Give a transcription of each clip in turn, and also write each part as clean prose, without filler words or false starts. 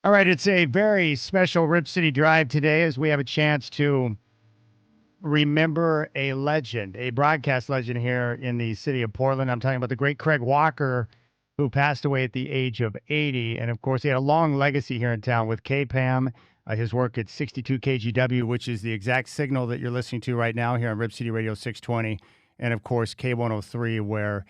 All right, it's a very special Rip City Drive today as we have a chance to remember a legend, a broadcast legend here in the city of Portland. I'm talking about the great Craig Walker, who passed away at the age of 80. And of course, he had a long legacy here in town with KPAM, his work at 62 KGW, which is the exact signal that you're listening to right now here on Rip City Radio 620. And of course, K103, where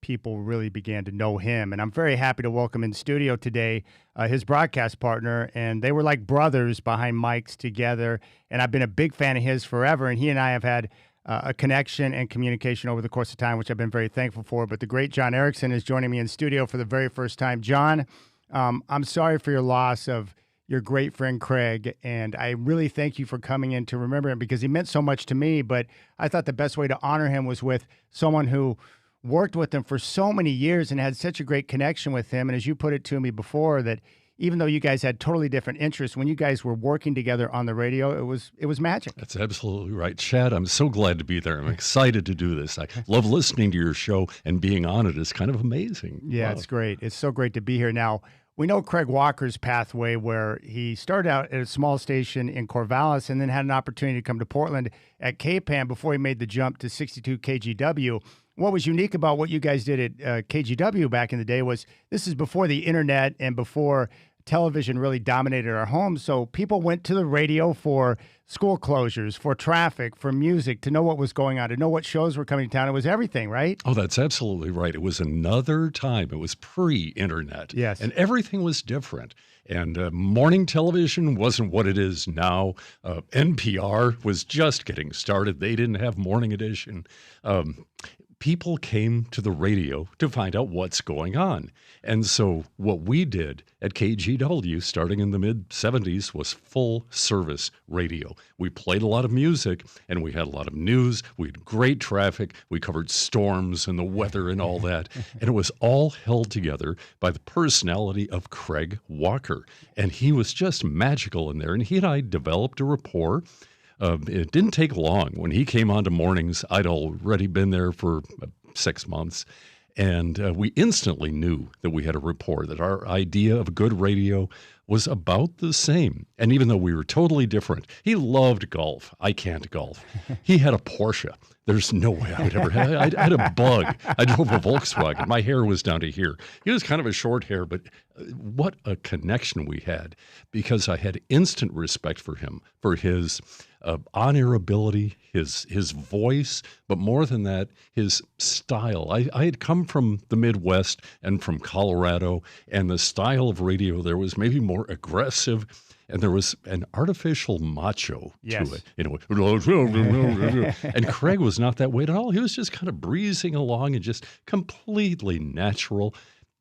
people really began to know him. And I'm very happy to welcome in studio today his broadcast partner. And they were like brothers behind mics together. And I've been a big fan of his forever. And he and I have had a connection and communication over the course of time, which I've been very thankful for. But the great John Erickson is joining me in studio for the very first time. John, I'm sorry for your loss of your great friend Craig, and I really thank you for coming in to remember him because he meant so much to me. But I thought the best way to honor him was with someone who worked with him for so many years and had such a great connection with him. And as you put it to me before, that even though you guys had totally different interests, when you guys were working together on the radio, it was magic. That's absolutely right. Chad, I'm so glad to be there. I'm excited to do this. I love listening to your show, and being on it is kind of amazing. Yeah, wow. It's great. It's so great to be here. Now, we know Craig Walker's pathway, where he started out at a small station in Corvallis and then had an opportunity to come to Portland at KPAM before he made the jump to 62 KGW. What was unique about what you guys did at KGW back in the day was this is before the internet and before television really dominated our homes. So people went to the radio for school closures, for traffic, for music, to know what was going on, to know what shows were coming to town. It was everything, right? Oh, that's absolutely right. It was another time. It was pre-internet. Yes. And everything was different. And morning television wasn't what it is now. NPR was just getting started. They didn't have morning edition. People came to the radio to find out what's going on. And so what we did at KGW starting in the mid-'70s was full-service radio. We played a lot of music, and we had a lot of news. We had great traffic. We covered storms and the weather and all that. And it was all held together by the personality of Craig Walker. And he was just magical in there. And he and I developed a rapport. It didn't take long. When he came on to mornings, I'd already been there for 6 months, and we instantly knew that we had a rapport, that our idea of good radio was about the same. And even though we were totally different, he loved golf. I can't golf. He had a Porsche. There's no way I would ever have. I had a Bug. I drove a Volkswagen. My hair was down to here. He was kind of a short hair, but what a connection we had, because I had instant respect for him, for his on-air ability, his voice, but more than that, his style. I had come from the Midwest and from Colorado, and the style of radio there was maybe more aggressive, and there was an artificial macho to it. You know, and Craig was not that way at all. He was just kind of breezing along and just completely natural.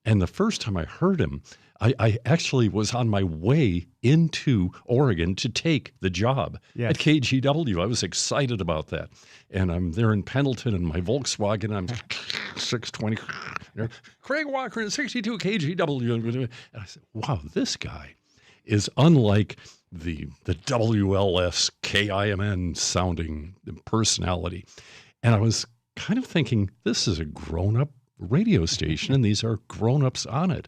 And the first time I heard him, I actually was on my way into Oregon to take the job at KGW. I was excited about that. And I'm there in Pendleton in my Volkswagen. I'm 620. Craig Walker at 62 KGW. And I said, wow, this guy is unlike the WLS KIMN sounding personality. And I was kind of thinking, this is a grown-up radio station, and these are grown-ups on it.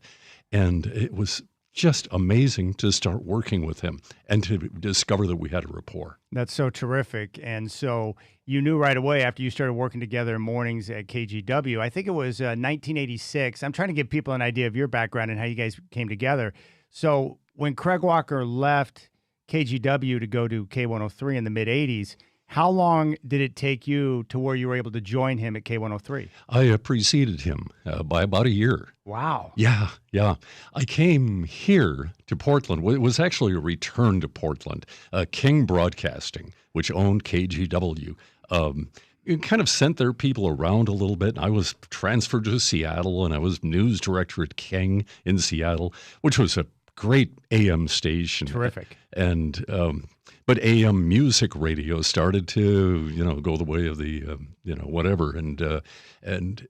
And it was just amazing to start working with him and to discover that we had a rapport. That's so terrific. And so you knew right away after you started working together in mornings at KGW, I think it was 1986. I'm trying to give people an idea of your background and how you guys came together. So when Craig Walker left KGW to go to K103 in the mid-'80s, how long did it take you to where you were able to join him at K103? I preceded him by about a year. Wow. Yeah. I came here to Portland. It was actually a return to Portland. King Broadcasting, which owned KGW, it kind of sent their people around a little bit. I was transferred to Seattle, and I was news director at King in Seattle, which was a great AM station. Terrific. And but AM music radio started to, go the way of the, whatever. And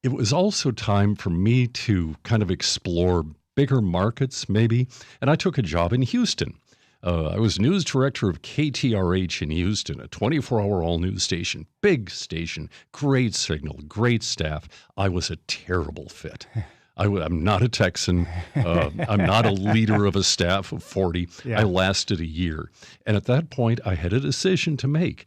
it was also time for me to kind of explore bigger markets, maybe. And I took a job in Houston. I was news director of KTRH in Houston, a 24-hour all-news station, big station, great signal, great staff. I was a terrible fit. I'm not a Texan. I'm not a leader of a staff of 40. Yeah. I lasted a year. And at that point, I had a decision to make.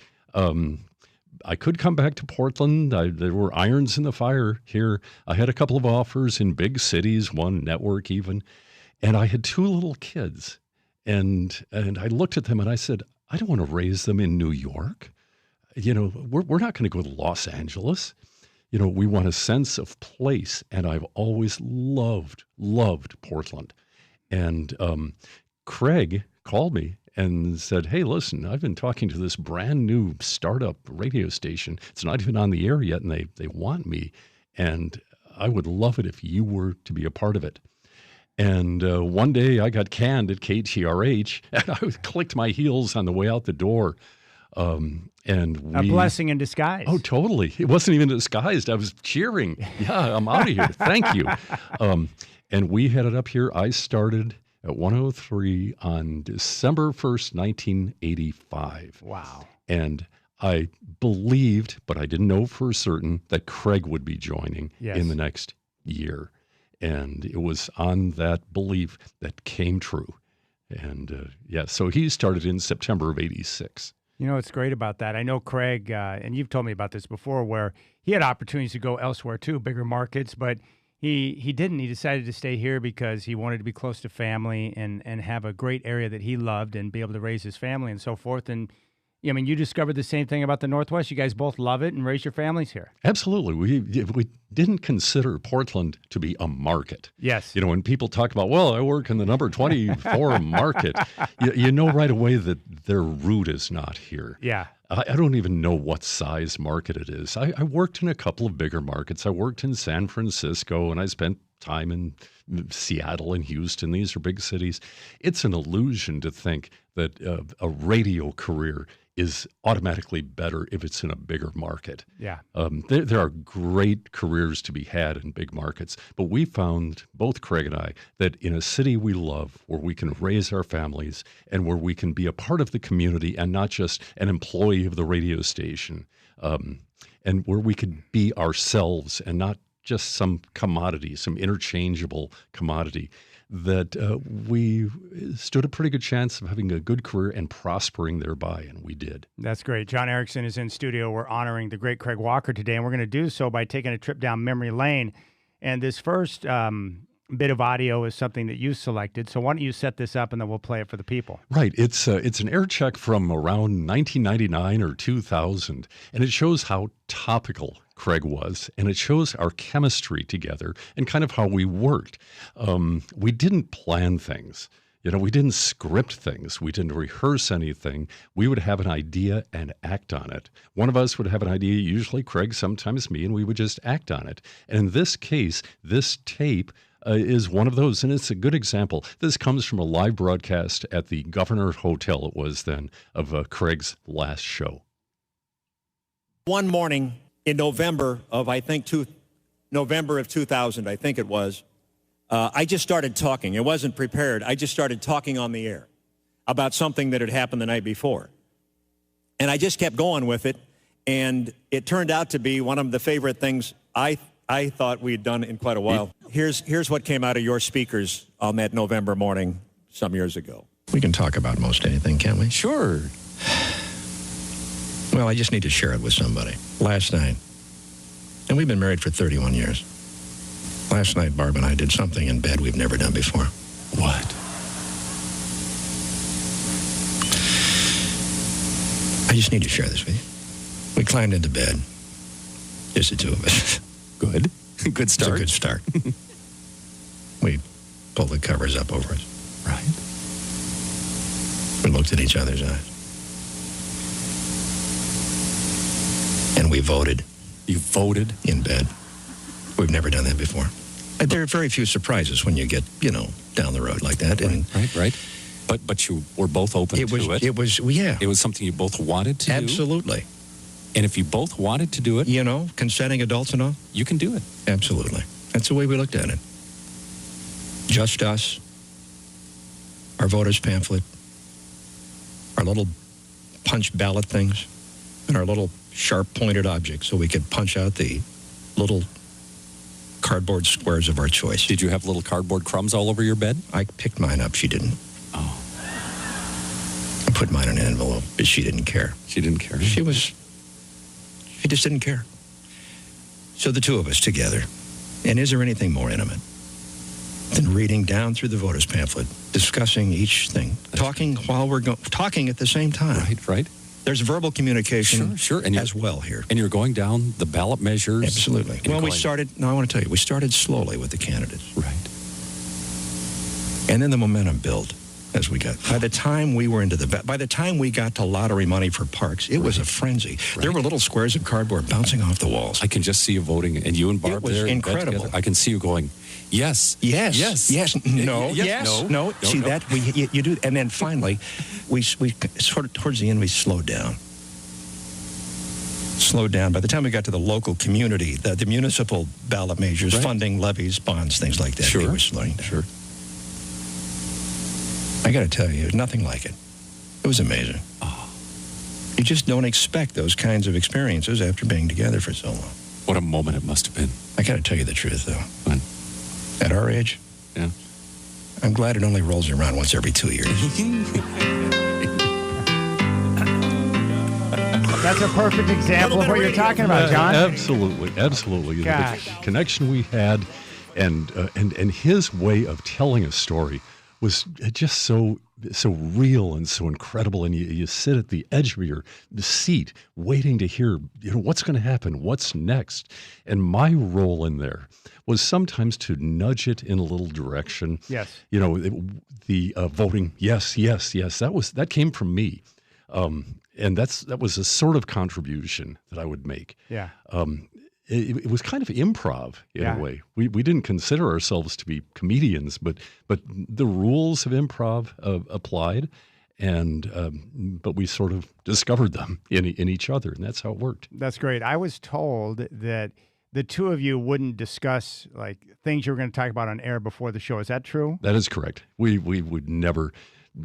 I could come back to Portland. There were irons in the fire here. I had a couple of offers in big cities, one network even. And I had two little kids. And I looked at them and I said, I don't want to raise them in New York. You know, we're not going to go to Los Angeles. You know, we want a sense of place. And I've always loved Portland. And Craig called me and said, hey, listen, I've been talking to this brand new startup radio station. It's not even on the air yet, and they want me. And I would love it if you were to be a part of it. And one day I got canned at KTRH, and I clicked my heels on the way out the door. And a blessing in disguise. Oh, totally. It wasn't even disguised. I was cheering. Yeah, I'm out of here. Thank you. And we headed up here. I started at 103 on December 1st, 1985. Wow. And I believed, but I didn't know for certain, that Craig would be joining in the next year. And it was on that belief that came true. And so he started in September of 86. You know what's great about that? I know Craig, and you've told me about this before, where he had opportunities to go elsewhere too, bigger markets, but he didn't. He decided to stay here because he wanted to be close to family and have a great area that he loved and be able to raise his family and so forth. And I mean, you discovered the same thing about the Northwest. You guys both love it and raise your families here. Absolutely. We didn't consider Portland to be a market. Yes. You know, when people talk about, well, I work in the number 24 market, you know right away that their root is not here. Yeah. I don't even know what size market it is. I worked in a couple of bigger markets. I worked in San Francisco, and I spent time in Seattle and Houston. These are big cities. It's an illusion to think that a radio career is automatically better if it's in a bigger market. Yeah. There are great careers to be had in big markets, but we found, both Craig and I, that in a city we love, where we can raise our families and where we can be a part of the community and not just an employee of the radio station, and where we could be ourselves and not just some commodity, some interchangeable commodity, that we stood a pretty good chance of having a good career and prospering thereby, and we did. That's great. John Erickson is in studio. We're honoring the great Craig Walker today, and we're going to do so by taking a trip down memory lane. And this first bit of audio is something that you selected. So why don't you set this up, and then we'll play it for the people. Right. It's an air check from around 1999 or 2000, and it shows how topical Craig was, and it shows our chemistry together and kind of how we worked. We didn't plan things. You know, we didn't script things. We didn't rehearse anything. We would have an idea and act on it. One of us would have an idea, usually Craig, sometimes me, and we would just act on it. And in this case, this tape is one of those, and it's a good example. This comes from a live broadcast at the Governor Hotel, it was then, of Craig's last show. One morning in November of, November of 2000, I think it was, I just started talking. It wasn't prepared. I just started talking on the air about something that had happened the night before. And I just kept going with it, and it turned out to be one of the favorite things I thought we'd done in quite a while. Here's what came out of your speakers on that November morning some years ago. We can talk about most anything, can't we? Sure. Well, I just need to share it with somebody. Last night, and we've been married for 31 years. Last night, Barb and I did something in bed we've never done before. What? I just need to share this with you. We climbed into bed, just the two of us. Good. Good start. It's a good start. We pulled the covers up over us. Right. We looked at each other's eyes. And we voted. You voted? In bed. We've never done that before. There are very few surprises when you get, down the road like that. And Right. But you were both open to it. It was, yeah. It was something you both wanted to do. Absolutely. And if you both wanted to do it, consenting adults and all, you can do it. absolutely. That's the way we looked at it. Just us, our voters pamphlet, our little punch ballot things and our little sharp-pointed objects so we could punch out the little cardboard squares of our choice. Did you have little cardboard crumbs all over your bed? I picked mine up. She didn't. Oh. I put mine in an envelope, but she didn't care. She didn't care. She just didn't care. So the two of us together. And is there anything more intimate than reading down through the voters pamphlet, discussing each thing, talking while we're talking at the same time? Right. There's verbal communication Sure. And as well here. And you're going down the ballot measures. Absolutely. Well, I want to tell you, we started slowly with the candidates. Right. And then the momentum built as we got. By the time we got to lottery money for parks, it was a frenzy. Right. There were little squares of cardboard bouncing off the walls. I can just see you voting, and you and Barb It was there. incredible. I can see you going, yes. No. That you do. And then finally, we sort of towards the end we slowed down. By the time we got to the local community, the municipal ballot measures, right. Funding, levies, bonds, things like that. Sure. We were slowing down. Sure. I got to tell you, nothing like it. It was amazing. Oh. You just don't expect those kinds of experiences after being together for so long. What a moment it must have been. I got to tell you the truth, though. When? At our age, Yeah. I'm glad it only rolls around once every 2 years. That's a perfect example of what you're talking about, John. Absolutely. Gosh. The connection we had, and his way of telling a story was just so real and so incredible. And you sit at the edge of your seat waiting to hear, what's going to happen, what's next. And my role in there was sometimes to nudge it in a little direction. Yes. The voting, yes. That came from me. And that was a sort of contribution that I would make. Yeah. It was kind of improv in a way. We didn't consider ourselves to be comedians, but the rules of improv applied, but we sort of discovered them in each other, and that's how it worked. That's great. I was told that the two of you wouldn't discuss like things you were going to talk about on air before the show. Is that true? That is correct. We would never.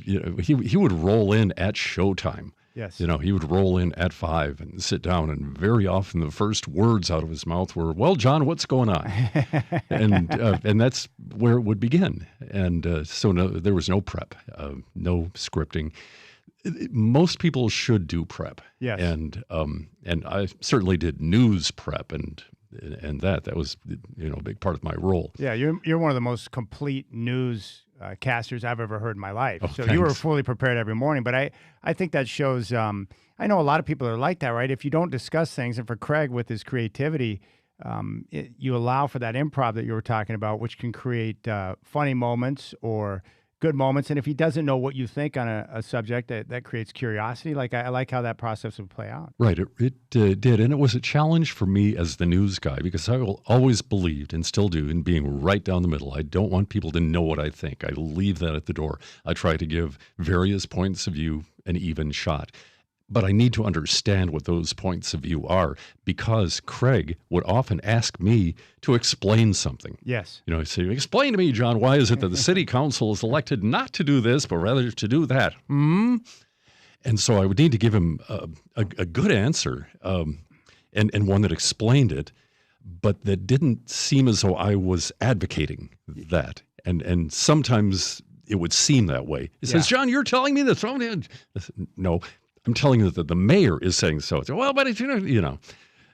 He would roll in at showtime. Yes. He would roll in at 5 and sit down, and very often the first words out of his mouth were, "Well, John, what's going on?" and that's where it would begin. And so there was no prep, no scripting. Most people should do prep. Yes. And I certainly did news prep, and that was a big part of my role. Yeah, you're one of the most complete news casters I've ever heard in my life. Oh, so thanks. you were fully prepared every morning. But I think that shows, I know a lot of people are like that, right? If you don't discuss things, and for Craig with his creativity, you allow for that improv that you were talking about, which can create funny moments or good moments. And if he doesn't know what you think on a subject, that creates curiosity. Like I like how that process would play out. Right, it did, and it was a challenge for me as the news guy, because I always believed, and still do, in being right down the middle. I don't want people to know what I think. I leave that at the door. I try to give various points of view an even shot. But I need to understand what those points of view are, because Craig would often ask me to explain something. Yes. He'd say, "Explain to me, John, why is it that the city council is elected not to do this, but rather to do that?" And so I would need to give him a good answer, and one that explained it, but that didn't seem as though I was advocating that. And sometimes it would seem that way. He says, "John, you're telling me this?" No. I'm telling you that the mayor is saying so. Well, but it's,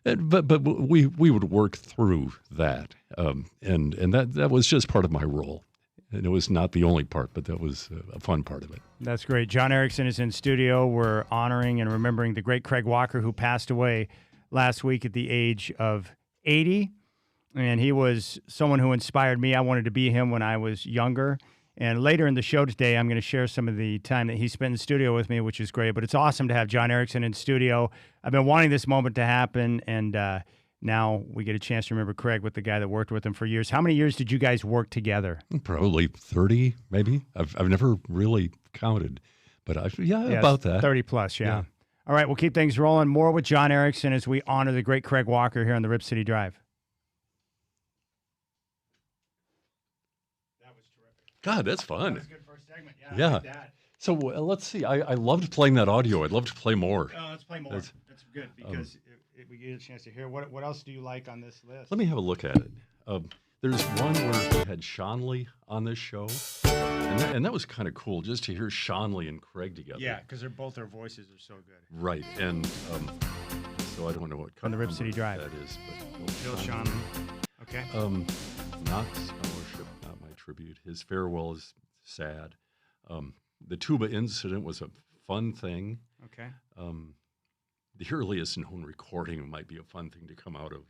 but we would work through that, and that was just part of my role, and it was not the only part, but that was a fun part of it. That's great. John Erickson is in studio. We're honoring and remembering the great Craig Walker, who passed away last week at the age of 80, and he was someone who inspired me. I wanted to be him when I was younger. And later in the show today, I'm going to share some of the time that he spent in the studio with me, which is great. But it's awesome to have John Erickson in studio. I've been wanting this moment to happen, and now we get a chance to remember Craig with the guy that worked with him for years. How many years did you guys work together? Probably 30, maybe. I've never really counted, but about that. 30 plus, yeah. All right, we'll keep things rolling. More with John Erickson as we honor the great Craig Walker here on the Rip City Drive. God, that's fun. That was a good first segment. Yeah. I like that. So let's see. I loved playing that audio. I'd love to play more. Let's play more. That's good because we get a chance to hear. What else do you like on this list? Let me have a look at it. There's one where he had Shanley on this show, and that was kind of cool just to hear Shanley and Craig together. Yeah, because both their voices are so good. Right, and so I don't know what on the Rip City Drive that is, but Bill Shanley. Okay. Not scholarship, not my tribute. His farewell is sad. The tuba incident was a fun thing. Okay. The earliest known recording might be a fun thing to come out of.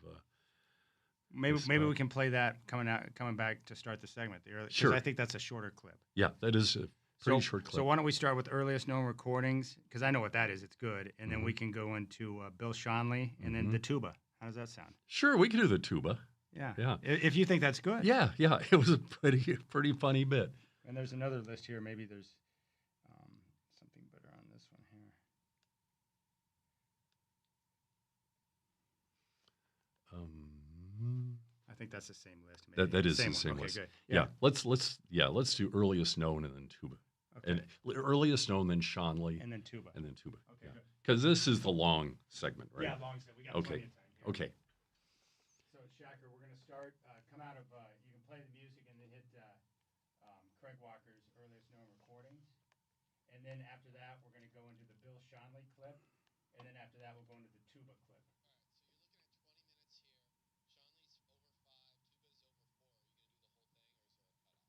Maybe we can play that coming back to start the segment. Sure. I think that's a shorter clip. Yeah, that is a pretty short clip. So why don't we start with earliest known recordings? Because I know what that is. It's good. And then we can go into Bill Shanley and then the tuba. How does that sound? Sure, we can do the tuba. Yeah. Yeah. If you think that's good. Yeah. It was a pretty funny bit. And there's another list here. Maybe there's something better on this one here. I think that's the same list. Maybe. That is the same okay, list. Good. Yeah. Let's do earliest known and then tuba. Okay. And earliest known, then Shanley, and then tuba. Okay. Because this is the long segment, right? Yeah, long segment. We got plenty of time here. Okay. So, Shacker, we're going to start. Come out of. You can play the music and then hit Craig Walker's earliest known recordings, and then after that, we're going to go into the Bill Shanley clip, and then after that, we'll go into the tuba clip.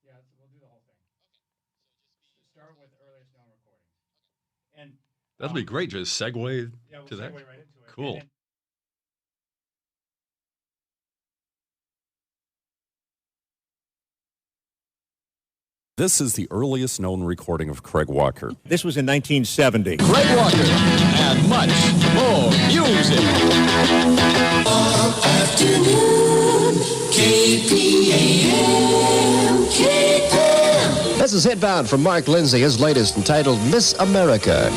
Yeah, we'll do the whole thing. Okay. Start with earliest known recordings. And That'll be great. Just segue we'll to that. segue right into it. Cool. And then, This is the earliest known recording of Craig Walker. This was in 1970. Craig Walker and much more music. Afternoon, KPAM, KPAM. This is Hitbound from Mark Lindsay, his latest entitled Miss America.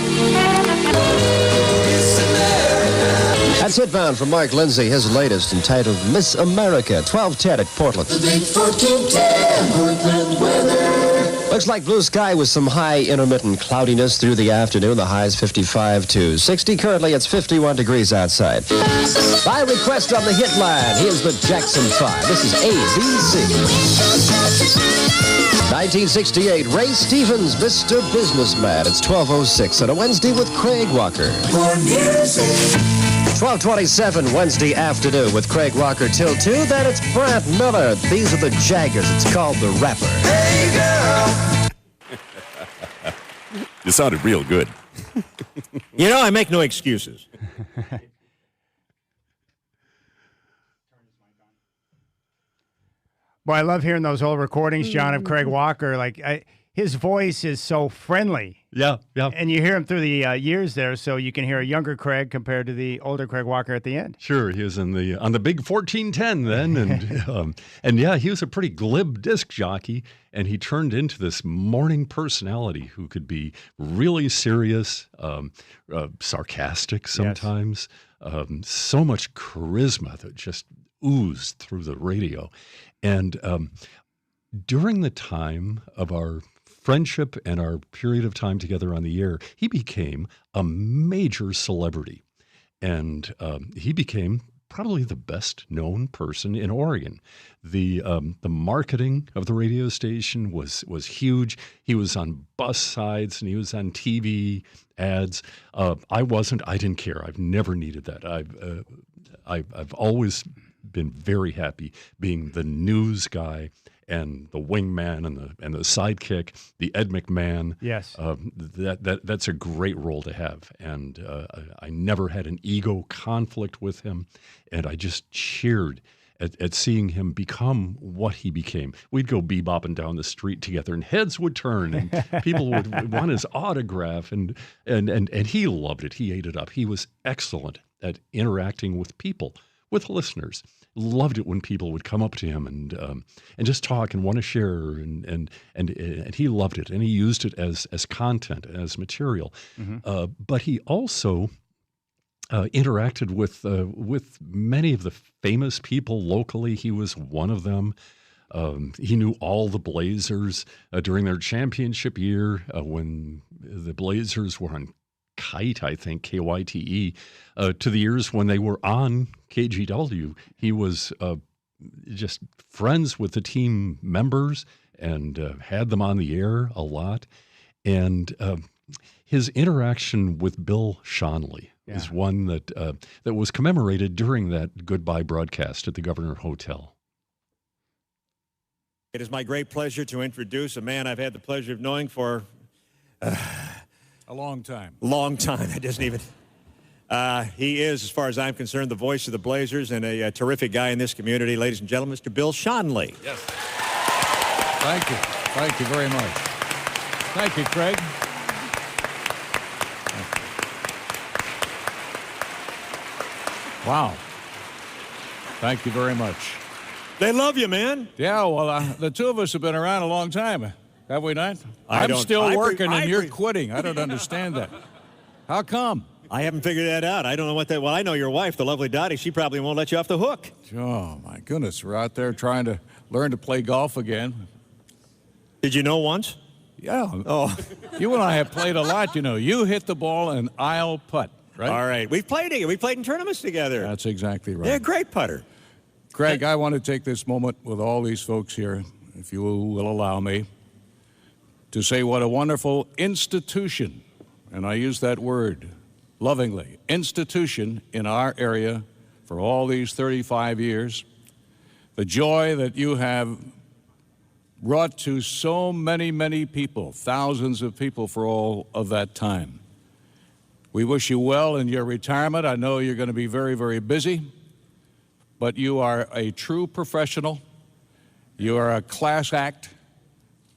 That's Hitbound from Mark Lindsay, his latest entitled Miss America, 12:10 at Portland. The big 1410 Portland weather. Looks like blue sky with some high intermittent cloudiness through the afternoon. The high is 55 to 60. Currently, it's 51 degrees outside. By request on the hit line, here's the Jackson 5. This is ABC. 1968, Ray Stevens, Mr. Businessman. It's 12:06 on a Wednesday with Craig Walker. More music. 12:27 Wednesday afternoon with Craig Walker till 2. Then it's Brant Miller. These are the Jaggers. It's called The Rapper. Hey, girl. You sounded real good. You know, I make no excuses. Boy, I love hearing those old recordings, John, of Craig Walker. His voice is so friendly. Yeah. And you hear him through the years there, so you can hear a younger Craig compared to the older Craig Walker at the end. Sure, he was on the big 1410 then, and yeah, he was a pretty glib disc jockey, and he turned into this morning personality who could be really serious, sarcastic sometimes, so much charisma that just oozed through the radio, and during the time of our friendship and our period of time together on the air, he became a major celebrity. And he became probably the best known person in Oregon. The marketing of the radio station was huge. He was on bus sides and he was on TV ads. I didn't care. I've never needed that. I've always been very happy being the news guy and the wingman and the sidekick, the Ed McMahon. Yes. That's a great role to have. And I never had an ego conflict with him. And I just cheered at seeing him become what he became. We'd go bebopping down the street together and heads would turn and people would want his autograph. And he loved it. He ate it up. He was excellent at interacting with people, with listeners. Loved it when people would come up to him and just talk and want to share, and he loved it, and he used it as content, as material. Mm-hmm. But he also interacted with many of the famous people locally. He was one of them. He knew all the Blazers during their championship year when the Blazers were on Kite, I think, KYTE, to the years when they were on KGW. He was just friends with the team members and had them on the air a lot. And his interaction with Bill Schonely is one that that was commemorated during that goodbye broadcast at the Governor Hotel. It is my great pleasure to introduce a man I've had the pleasure of knowing for a long time. Long time. It doesn't even. He is, as far as I'm concerned, the voice of the Blazers and a terrific guy in this community. Ladies and gentlemen, Mr. Bill Schonely. Yes. Thank you. Thank you very much. Thank you, Craig. Wow. Thank you very much. They love you, man. Yeah, well, the two of us have been around a long time, have we not? I'm still working and you're quitting. I don't understand that. How come? I haven't figured that out. I don't know what that. Well, I know your wife, the lovely Dottie. She probably won't let you off the hook. Oh, my goodness. We're out there trying to learn to play golf again. Did you know once? Yeah. Oh, you and I have played a lot, you know. You hit the ball and I'll putt, right? All right. We've played together. We played in tournaments together. That's exactly right. They're a great putter. Craig, I want to take this moment with all these folks here, if you will allow me, to say what a wonderful institution, and I use that word lovingly, institution in our area for all these 35 years. The joy that you have brought to so many, many people, thousands of people for all of that time. We wish you well in your retirement. I know you're going to be very, very busy, but you are a true professional. You are a class act,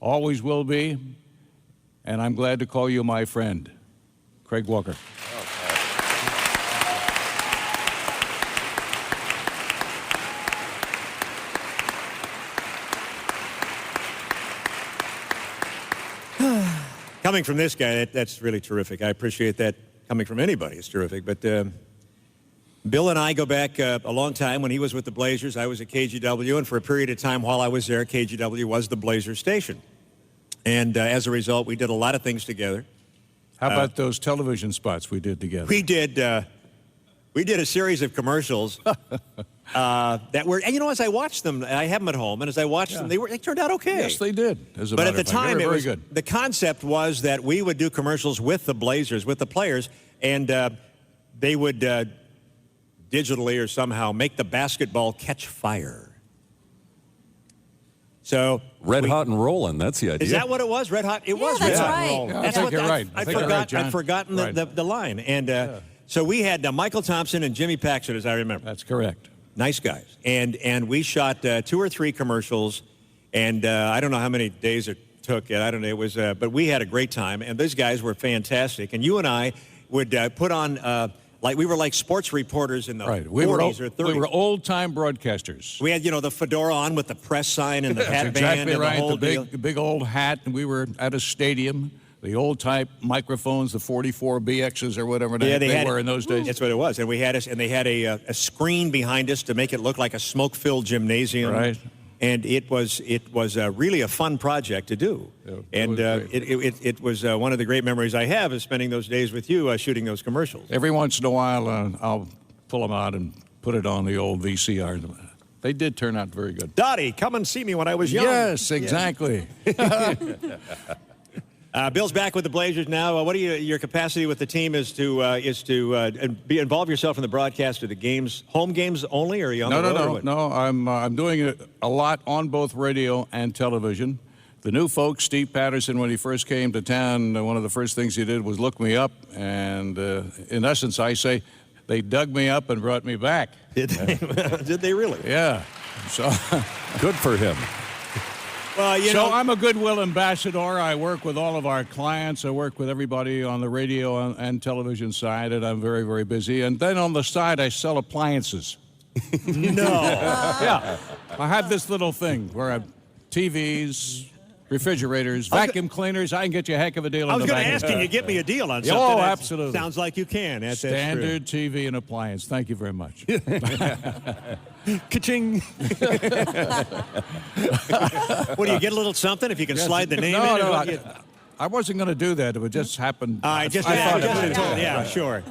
always will be, and I'm glad to call you my friend, Craig Walker. Coming from this guy, that's really terrific. I appreciate that coming from anybody. It's terrific. But Bill and I go back a long time. When he was with the Blazers, I was at KGW, and for a period of time while I was there, KGW was the Blazers station. And as a result, we did a lot of things together. How about those television spots we did together? We did a series of commercials that were, and you know, as I watched them, I have them at home, and as I watched them, they turned out okay. Yes, they did. But at the time, the concept was that we would do commercials with the Blazers, with the players, and they would digitally or somehow make the basketball catch fire. So Red Hot and Rollin', that's the idea. Is that what it was? Red Hot? It was that's Red Hot right. and Rollin'. Yeah, I think you're right. I'd forgotten the line. And so we had Michael Thompson and Jimmy Paxson, as I remember. That's correct. Nice guys. And we shot 2 or 3 commercials, and I don't know how many days it took. I don't know. It was, but we had a great time, and those guys were fantastic. And you and I would put on like we were like sports reporters in the 40s or 30s. We were old-time broadcasters. We had, you know, the fedora on with the press sign and the hat That's band exactly and right. the whole deal. The big old hat, and we were at a stadium. The old-type microphones, the 44 BXs or whatever they were in those days. That's what it was. And we had they had a screen behind us to make it look like a smoke-filled gymnasium. Right. And it was really a fun project to do. Yeah, it was one of the great memories I have of spending those days with you shooting those commercials. Every once in a while, I'll pull them out and put it on the old VCR. They did turn out very good. Dottie, come and see me when I was young. Yes, exactly. Yeah. Bill's back with the Blazers now. What your capacity with the team is to involve yourself in the broadcast of the games, home games only, or are you on the road? No. I'm doing it a lot on both radio and television. The new folks, Steve Patterson, when he first came to town, one of the first things he did was look me up, and in essence, I say they dug me up and brought me back. Did they? Did they really? Yeah. So good for him. Well, I'm a goodwill ambassador. I work with all of our clients. I work with everybody on the radio and television side, and I'm very, very busy. And then on the side, I sell appliances. No. Yeah. I have this little thing where I have TVs, refrigerators, vacuum cleaners. I can get you a heck of a deal I on was the going to vacuum. ask, can you get me a deal on something? Oh, That's- absolutely. Sounds like you can. That's true. Standard TV and appliance. Thank you very much. Ka-ching. What, do you get a little something if you can slide the name no, in? No, What do you- I wasn't going to do that. It would just happen. I thought it would. yeah, sure.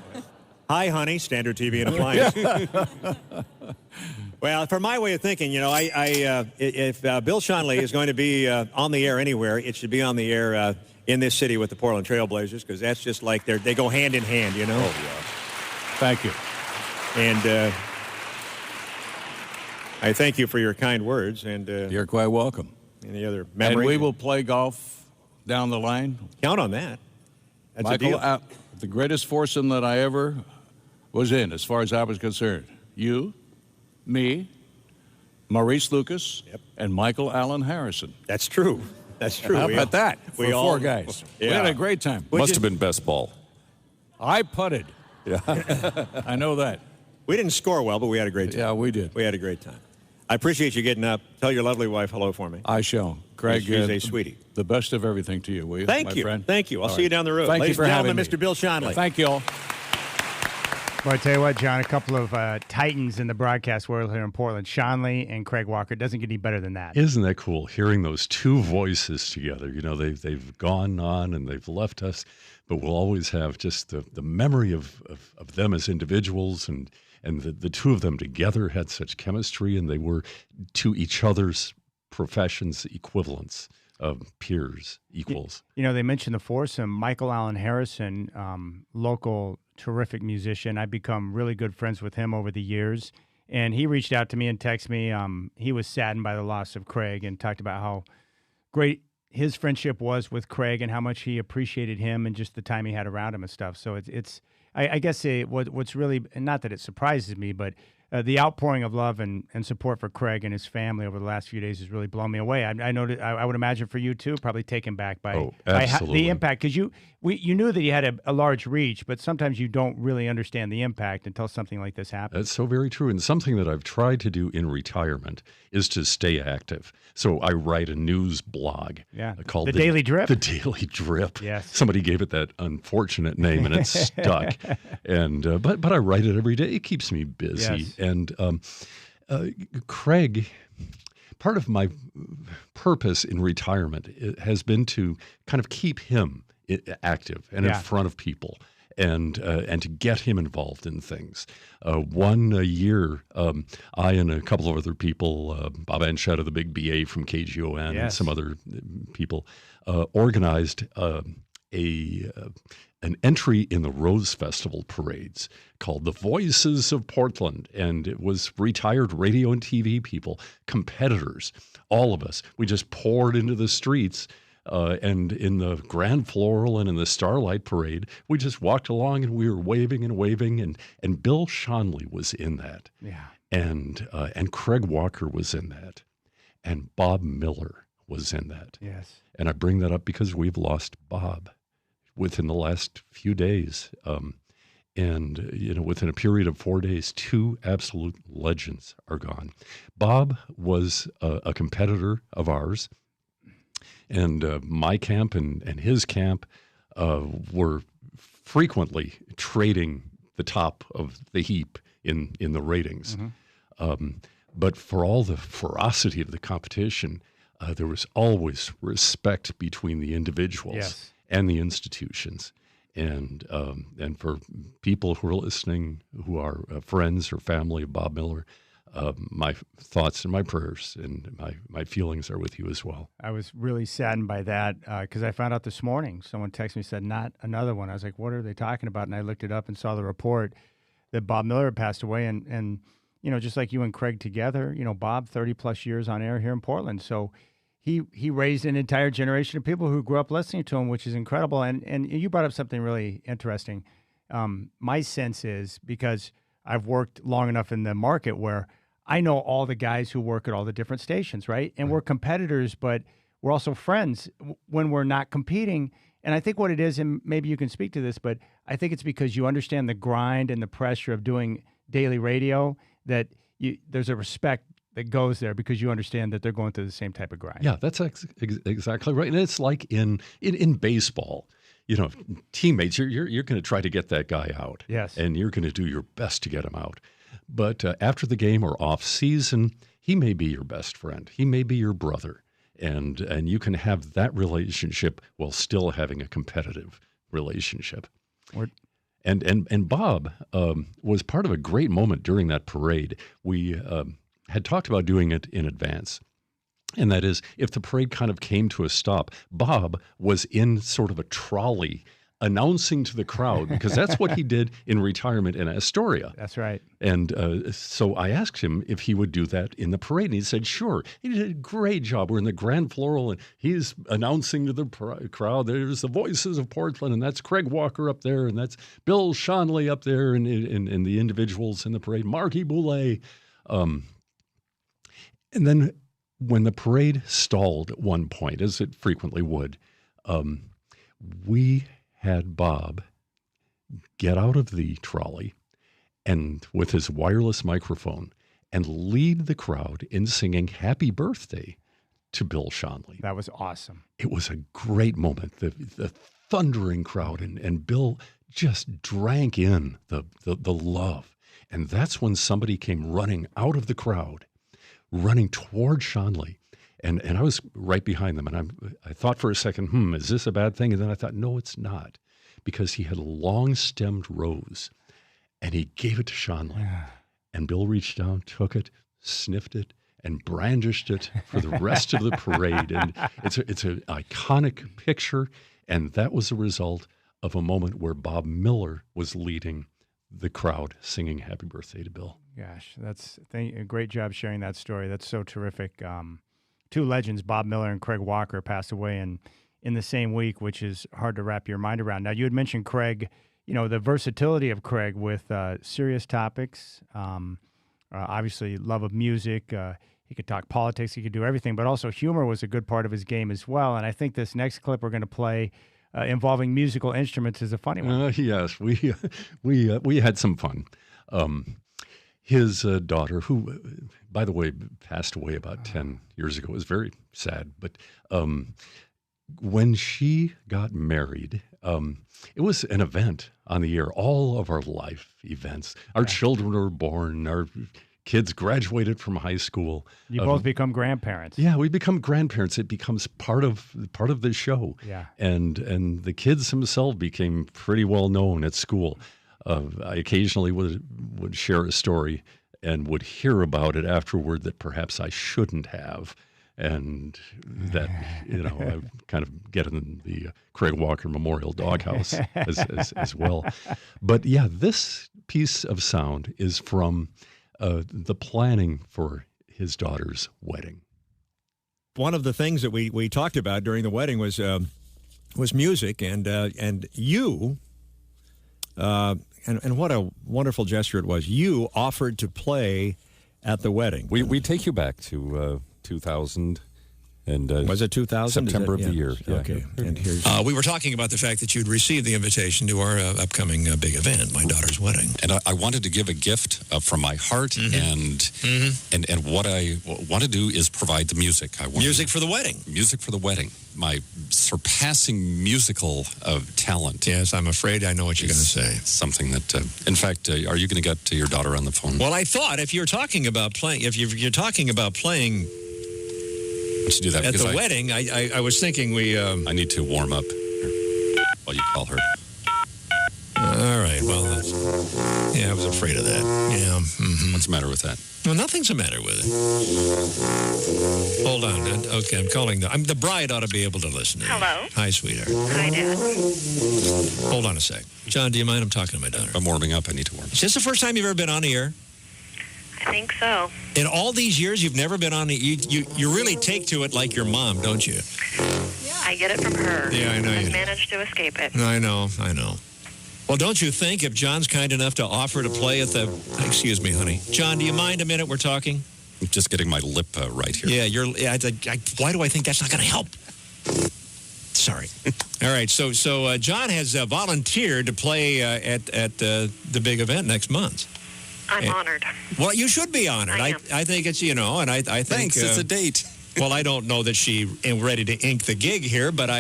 Hi, honey, Standard TV and appliance. Well, for my way of thinking, you know, if Bill Schonely is going to be on the air anywhere, it should be on the air in this city with the Portland Trailblazers, because that's just like they go hand in hand, you know? Oh, yeah. Thank you. And I thank you for your kind words. And You're quite welcome. any other memories? And we will play golf down the line. Count on that. That's Michael, a deal. The greatest foursome that I ever was in, as far as I was concerned. You, me, Maurice Lucas, and Michael Allen Harrison. That's true. That's true. How about that? We For all- four guys. We had Yeah. a great time. Must have been best ball. I putted. Yeah. I know that. We didn't score well, but we had a great time. Yeah, we did. We had a great time. I appreciate you getting up. Tell your lovely wife hello for me. I shall. Craig, She's a sweetie. The best of everything to you, will you, Thank my you. friend? Thank you. I'll All see you right. down the road. Thank Ladies you for and having gentlemen, me. Mr. Bill Schonely. Thank you all. Well, I tell you what, John, a couple of titans in the broadcast world here in Portland, Schonely and Craig Walker. It doesn't get any better than that. Isn't that cool? Hearing those two voices together. You know, they've gone on and they've left us, but we'll always have just the memory of them as individuals, and the two of them together had such chemistry, and they were to each other's professions equivalents, peers, equals. You know, they mentioned the foursome. Michael Allen Harrison, local terrific musician. I've become really good friends with him over the years. And he reached out to me and texted me. He was saddened by the loss of Craig and talked about how great his friendship was with Craig and how much he appreciated him and just the time he had around him and stuff. So I guess what's really, and not that it surprises me, but the outpouring of love and support for Craig and his family over the last few days has really blown me away. I know that I would imagine for you too, probably taken back by absolutely. the impact, because you knew that he had a large reach, but sometimes you don't really understand the impact until something like this happens. That's so very true. And something that I've tried to do in retirement is to stay active. So I write a news blog called The Daily Drip. The Daily Drip. Yes. Somebody gave it that unfortunate name, and it's stuck. And but I write it every day. It keeps me busy. Yes. And Craig, part of my purpose in retirement has been to kind of keep him active and in front of people, and to get him involved in things. One year, I and a couple of other people, Bob Anchetta, the big BA from KGON, and some other people, organized an entry in the Rose Festival parades called The Voices of Portland. And it was retired radio and TV people, competitors, all of us. We just poured into the streets. And in the Grand Floral and in the Starlight Parade, we just walked along and we were waving, and Bill Schonely was in that. Yeah. And Craig Walker was in that. And Bob Miller was in that. Yes. And I bring that up because we've lost Bob within the last few days. And, you know, within a period of 4 days, two absolute legends are gone. Bob was a competitor of ours. And my camp and his camp were frequently trading the top of the heap in the ratings. But for all the ferocity of the competition, there was always respect between the individuals and the institutions. And for people who are listening, who are friends or family of Bob Miller, my thoughts and my prayers and my feelings are with you as well. I was really saddened by that because I found out this morning. Someone texted me, said, not another one. I was like, what are they talking about? And I looked it up and saw the report that Bob Miller had passed away. And you know, just like you and Craig together, you know, Bob, 30 plus years on air here in Portland. So he raised an entire generation of people who grew up listening to him, which is incredible. And you brought up something really interesting. My sense is, because I've worked long enough in the market where I know all the guys who work at all the different stations, right? And we're competitors, but we're also friends when we're not competing. And I think what it is, and maybe you can speak to this, but I think it's because you understand the grind and the pressure of doing daily radio, that there's a respect that goes there because you understand that they're going through the same type of grind. Yeah, that's exactly right. And it's like in baseball, teammates, you're going to try to get that guy out. Yes. And you're going to do your best to get him out. But after the game or off season, he may be your best friend. He may be your brother. And you can have that relationship while still having a competitive relationship. And Bob was part of a great moment during that parade. We had talked about doing it in advance. And that is, if the parade kind of came to a stop, Bob was in sort of a trolley announcing to the crowd, because that's what he did in retirement in Astoria. That's right. And so I asked him if he would do that in the parade, and he said, sure. He did a great job. We're in the Grand Floral, and he's announcing to the crowd, there's the voices of Portland, and that's Craig Walker up there, and that's Bill Schonley up there, and the individuals in the parade, Marky Boulay. And then when the parade stalled at one point, as it frequently would, we had Bob get out of the trolley and with his wireless microphone and lead the crowd in singing Happy Birthday to Bill Schonley. That was awesome. It was a great moment. The thundering crowd and Bill just drank in the love. And that's when somebody came running out of the crowd, running toward Schonley. And I was right behind them, and I thought for a second, is this a bad thing? And then I thought, no, it's not, because he had a long-stemmed rose, and he gave it to Schonley. And Bill reached down, took it, sniffed it, and brandished it for the rest of the parade. And it's an iconic picture, and that was the result of a moment where Bob Miller was leading the crowd singing Happy Birthday to Bill. Gosh, a great job sharing that story. That's so terrific. Two legends, Bob Miller and Craig Walker, passed away in the same week, which is hard to wrap your mind around. Now, you had mentioned Craig, the versatility of Craig with serious topics, obviously love of music. He could talk politics. He could do everything, but also humor was a good part of his game as well. And I think this next clip we're going to play involving musical instruments is a funny one. Yes, we had some fun. His daughter, who, by the way, passed away about 10 years ago, it was very sad. But when she got married, it was an event on the air. All of our life events. Our children were born. Our kids graduated from high school. You both become grandparents. Yeah, we become grandparents. It becomes part of the show. Yeah, and the kids themselves became pretty well known at school. I occasionally would share a story and would hear about it afterward that perhaps I shouldn't have, and that I kind of get in the Craig Walker Memorial Doghouse as well. But yeah, this piece of sound is from the planning for his daughter's wedding. One of the things that we talked about during the wedding was music, and you. And what a wonderful gesture it was. You offered to play at the wedding. We take you back to 2000. And was it 2000? September of the year. Yeah. Okay. And here's we were talking about the fact that you'd received the invitation to our upcoming big event, my daughter's wedding. And I wanted to give a gift from my heart, and what I want to do is provide the music. Music for the wedding. Music for the wedding. My surpassing musical talent. Yes, I'm afraid I know what you're going to say. Something that, in fact, are you going to get your daughter on the phone? Well, I thought if you're talking about playing, you're talking about playing. To do that at the wedding, I was thinking I need to warm up while you call her. All right. Well, I was afraid of that. Yeah. Mm-hmm. What's the matter with that? Well, nothing's the matter with it. Hold on. Okay, I'm calling. The bride ought to be able to listen to you. Hello. Hi, sweetheart. Hi, Dad. Hold on a sec. John, do you mind? I'm talking to my daughter. I'm warming up. I need to warm up. Is this the first time you've ever been on the air? I think so. In all these years, you've never been on the... You really take to it like your mom, don't you? I get it from her. Yeah, I know you I've do. managed to escape it. I know. Well, don't you think if John's kind enough to offer to play at the... Excuse me, honey. John, do you mind a minute we're talking? I'm just getting my lip right here. Yeah, why do I think that's not going to help? Sorry. All right, so John has volunteered to play at the big event next month. I'm honored. Well, you should be honored. I am. I think it's, and I think... Thanks, it's a date. Well, I don't know that she is ready to ink the gig here, but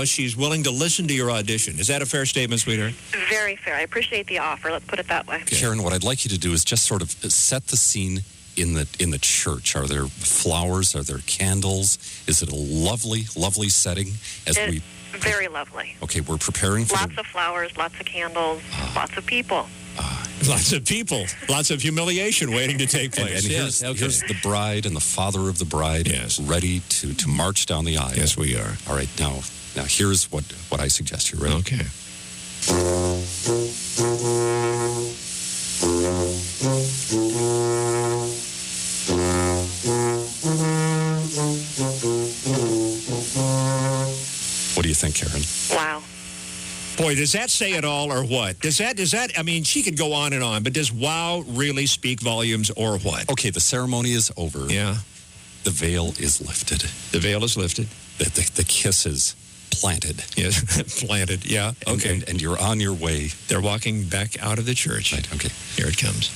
she's willing to listen to your audition. Is that a fair statement, sweetheart? Very fair. I appreciate the offer. Let's put it that way. Karen, what I'd like you to do is just sort of set the scene in the church. Are there flowers? Are there candles? Is it a lovely, lovely setting? Very lovely. Okay, we're preparing for lots of flowers, lots of candles, lots of people. Lots of people, lots of humiliation waiting to take place. And here's the bride and the father of the bride ready to march down the aisle. Yes, we are. All right, now here's what I suggest. You ready? Okay. What do you think, Karen? Wow. Boy, does that say it all or what? Does that, I mean, she could go on and on, but does wow really speak volumes or what? Okay, the ceremony is over. Yeah. The veil is lifted. The veil is lifted. The kiss is planted. Yes, planted, yeah. Okay. And you're on your way. They're walking back out of the church. Right, okay. Here it comes.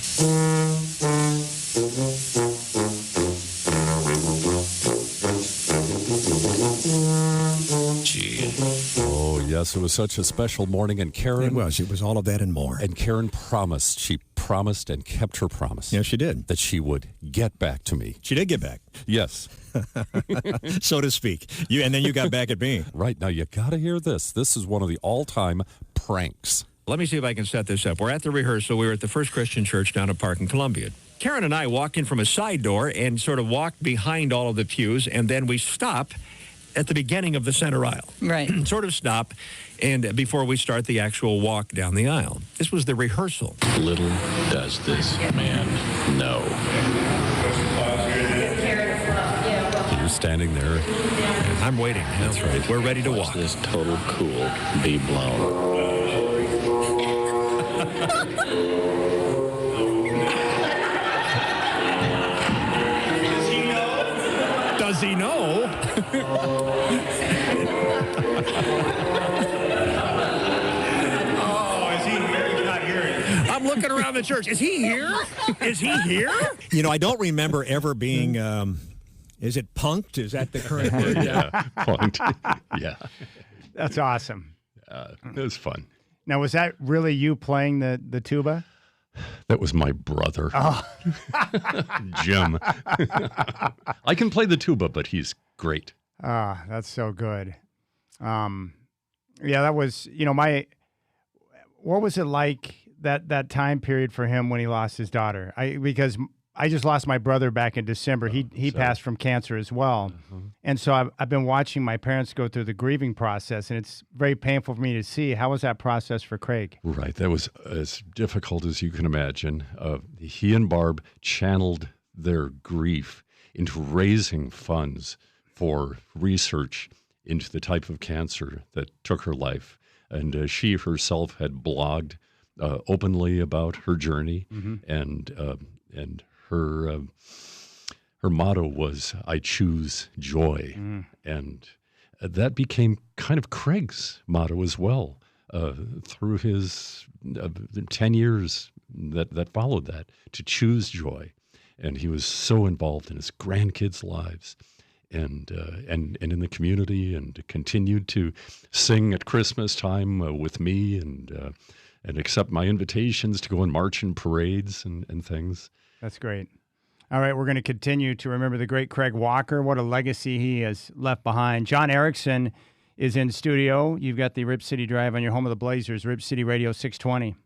Gee. Oh, yes, it was such a special morning, and Karen... It was all of that and more. And Karen promised, she promised and kept her promise. Yeah, she did. That she would get back to me. She did get back. Yes. So to speak. And then you got back at me. Right, now you got to hear this. This is one of the all-time pranks. Let me see if I can set this up. We're at the rehearsal. We were at the First Christian Church down at Park in Columbia. Karen and I walked in from a side door and sort of walked behind all of the pews, and then we stop at the beginning of the center aisle. Right. Sort of stop, and before we start the actual walk down the aisle. This was the rehearsal. Little does this man know. You're standing there. I'm waiting. That's right. We're ready to Watch walk. this total cool be blown. Does he know? Oh, is he here? He's not here. I'm looking around the church. Is he here? Is he here? I don't remember ever being, is it punked? Is that the current word? Yeah, punked. Yeah. That's awesome. It was fun. Now, was that really you playing the tuba? That was my brother. Oh. Jim. I can play the tuba, but he's great. Ah, that's so good. Yeah, that was, what was it like that time period for him when he lost his daughter? Because I just lost my brother back in December. He passed from cancer as well. And so I've been watching my parents go through the grieving process, and it's very painful for me to see. How was that process for Craig? Right. That was as difficult as you can imagine. He and Barb channeled their grief into raising funds for research into the type of cancer that took her life. And she herself had blogged openly about her journey, and her motto was, "I choose joy." And that became kind of Craig's motto as well through his 10 years that followed that, to choose joy. And he was so involved in his grandkids' lives and in the community, and continued to sing at Christmas time with me and accept my invitations to go and march in parades and things. That's great. All right, we're going to continue to remember the great Craig Walker. What a legacy he has left behind. John Erickson is in studio. You've got the Rip City Drive on your home of the Blazers, Rip City Radio 620.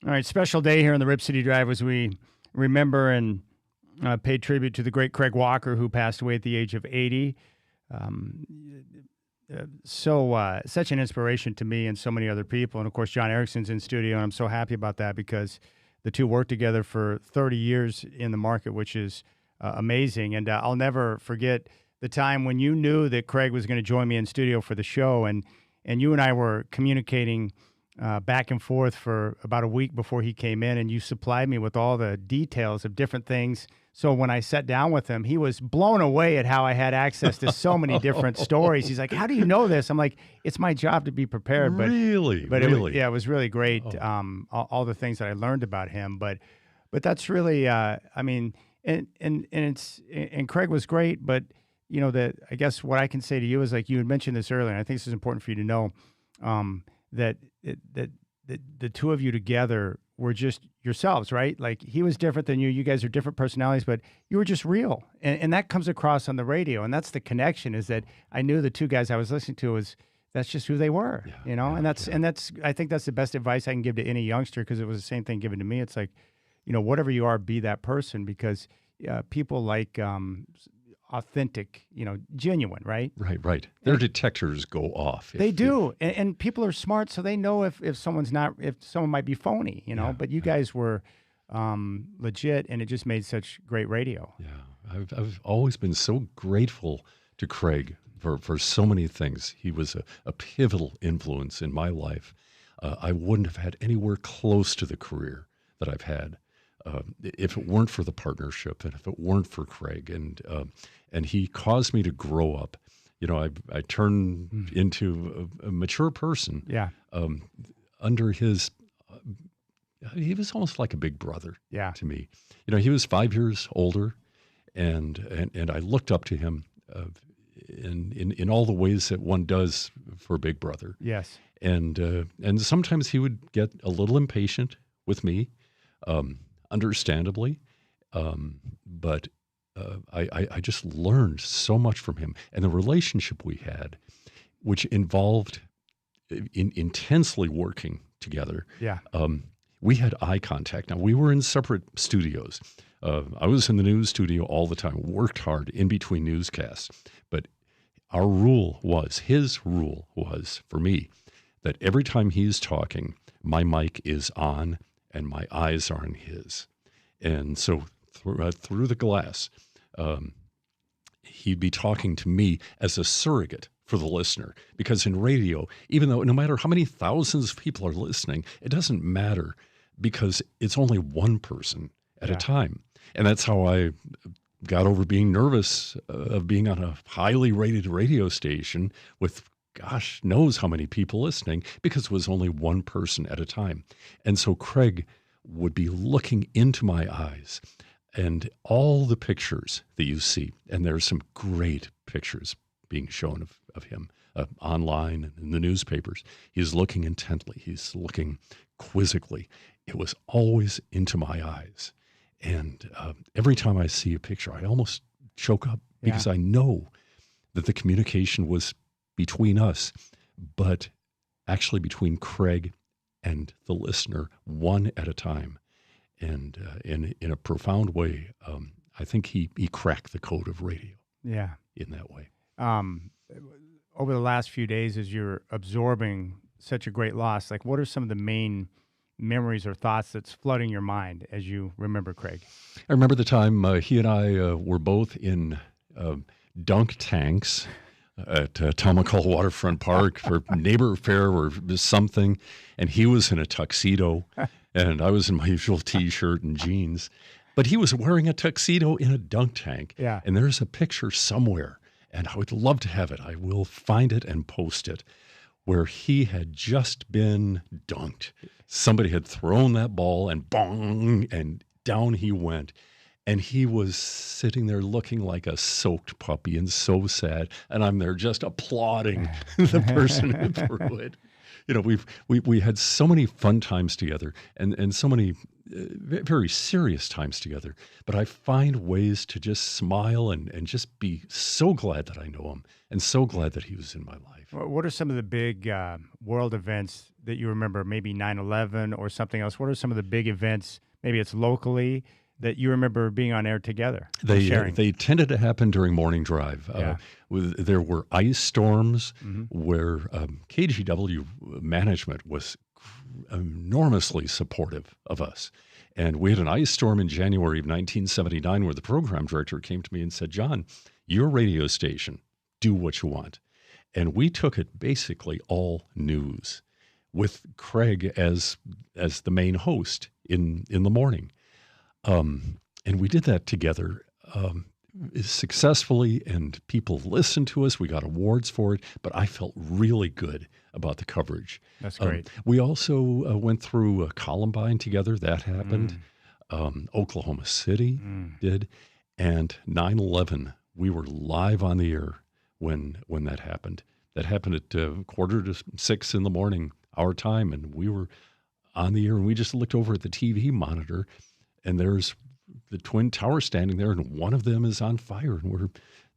All right, special day here in the Rip City Drive as we remember and pay tribute to the great Craig Walker, who passed away at the age of 80. Such an inspiration to me and so many other people. And of course, John Erickson's in studio, and I'm so happy about that because the two worked together for 30 years in the market, which is amazing. And I'll never forget the time when you knew that Craig was going to join me in studio for the show, and you and I were communicating back and forth for about a week before he came in, and you supplied me with all the details of different things. So when I sat down with him, he was blown away at how I had access to so many different stories. He's like, "How do you know this?" I'm like, "It's my job to be prepared." But really. It was really great. All the things that I learned about him. But that's really, I mean, and Craig was great. But you know, I guess what I can say to you is, like you had mentioned this earlier, and I think this is important for you to know, that the two of you together were just yourselves, right? Like he was different than you. You guys are different personalities, but you were just real. And that comes across on the radio. And that's the connection, is that I knew the two guys I was listening to that's just who they were, you know? And that's I think that's the best advice I can give to any youngster, because it was the same thing given to me. It's like, you know, whatever you are, be that person, because people like authentic, you know, genuine, right? Right. Their detectors go off. They do. And people are smart, so they know if someone might be phony, you know, but you guys were legit, and it just made such great radio. Yeah. I've always been so grateful to Craig for so many things. He was a pivotal influence in my life. I wouldn't have had anywhere close to the career that I've had if it weren't for the partnership, and if it weren't for Craig. And he caused me to grow up. You know, I turned into a mature person. Yeah. Under his, he was almost like a big brother. Yeah. To me. You know, he was 5 years older, and I looked up to him in all the ways that one does for a big brother. Yes. And sometimes he would get a little impatient with me, understandably, but I just learned so much from him, and the relationship we had, which involved intensely working together. Yeah. We had eye contact. Now, we were in separate studios. I was in the news studio all the time, worked hard in between newscasts. But his rule was for me, that every time he's talking, my mic is on and my eyes are on his. And so through the glass, he'd be talking to me as a surrogate for the listener. Because in radio, even though no matter how many thousands of people are listening, it doesn't matter, because it's only one person at a time. And that's how I got over being nervous of being on a highly rated radio station with gosh knows how many people listening, because it was only one person at a time. And so Craig would be looking into my eyes, and all the pictures that you see, and there's some great pictures being shown of him online and in the newspapers. He's looking intently. He's looking quizzically. It was always into my eyes. And every time I see a picture, I almost choke up, because I know that the communication was between us, but actually between Craig and the listener, one at a time. And in a profound way, I think he cracked the code of radio. Yeah. In that way. Over the last few days, as you're absorbing such a great loss, like what are some of the main memories or thoughts that's flooding your mind as you remember Craig? I remember the time he and I were both in dunk tanks at Tomahawk Waterfront Park for neighbor fair or something, and he was in a tuxedo, and I was in my usual T-shirt and jeans, but he was wearing a tuxedo in a dunk tank. Yeah. And there's a picture somewhere, and I would love to have it. I will find it and post it, where he had just been dunked. Somebody had thrown that ball, and bong, and down he went. And he was sitting there looking like a soaked puppy and so sad. And I'm there just applauding the person who threw it. You know, we had so many fun times together, and so many very serious times together. But I find ways to just smile and just be so glad that I know him, and so glad that he was in my life. What are some of the big world events that you remember? Maybe 9/11 or something else. What are some of the big events? Maybe it's locally that you remember being on air together. They tended to happen during morning drive. Yeah. There were ice storms Mm-hmm. where KGW management was enormously supportive of us. And we had an ice storm in January of 1979 where the program director came to me and said, John, your radio station, do what you want. And we took it basically all news with Craig as the main host in the morning. And we did that together successfully, and people listened to us. We got awards for it, but I felt really good about the coverage. That's great. We also went through Columbine together. That happened. Oklahoma City did. And 9/11, we were live on the air when that happened. That happened at 5:45 in the morning, our time, and we were on the air, and we just looked over at the TV monitor, and there's the Twin Towers standing there, and one of them is on fire, and we're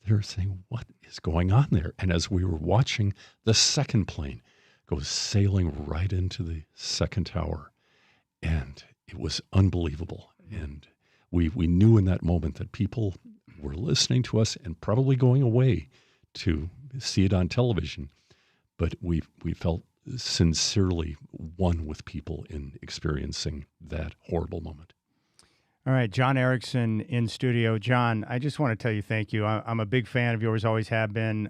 there saying, what is going on there? And as we were watching, the second plane goes sailing right into the second tower, and it was unbelievable. And we knew in that moment that people were listening to us and probably going away to see it on television, but we felt sincerely one with people in experiencing that horrible moment. All right, John Erickson in studio. John, I just want to tell you thank you. I'm a big fan of yours, always have been.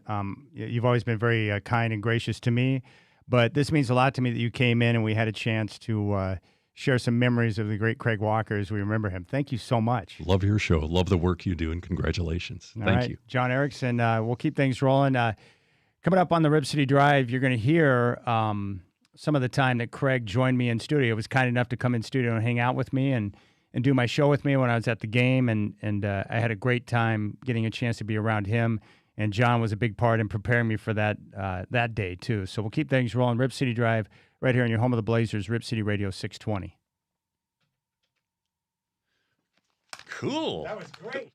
You've always been very kind and gracious to me, but this means a lot to me that you came in and we had a chance to share some memories of the great Craig Walker as we remember him. Thank you so much. Love your show. Love the work you do, and congratulations. Thank you. John Erickson, we'll keep things rolling. Coming up on the Rip City Drive, you're going to hear some of the time that Craig joined me in studio. He was kind enough to come in studio and hang out with me and do my show with me when I was at the game, and I had a great time getting a chance to be around him. And John was a big part in preparing me for that day, too. So we'll keep things rolling. Rip City Drive, right here in your home of the Blazers, Rip City Radio 620. Cool. That was great.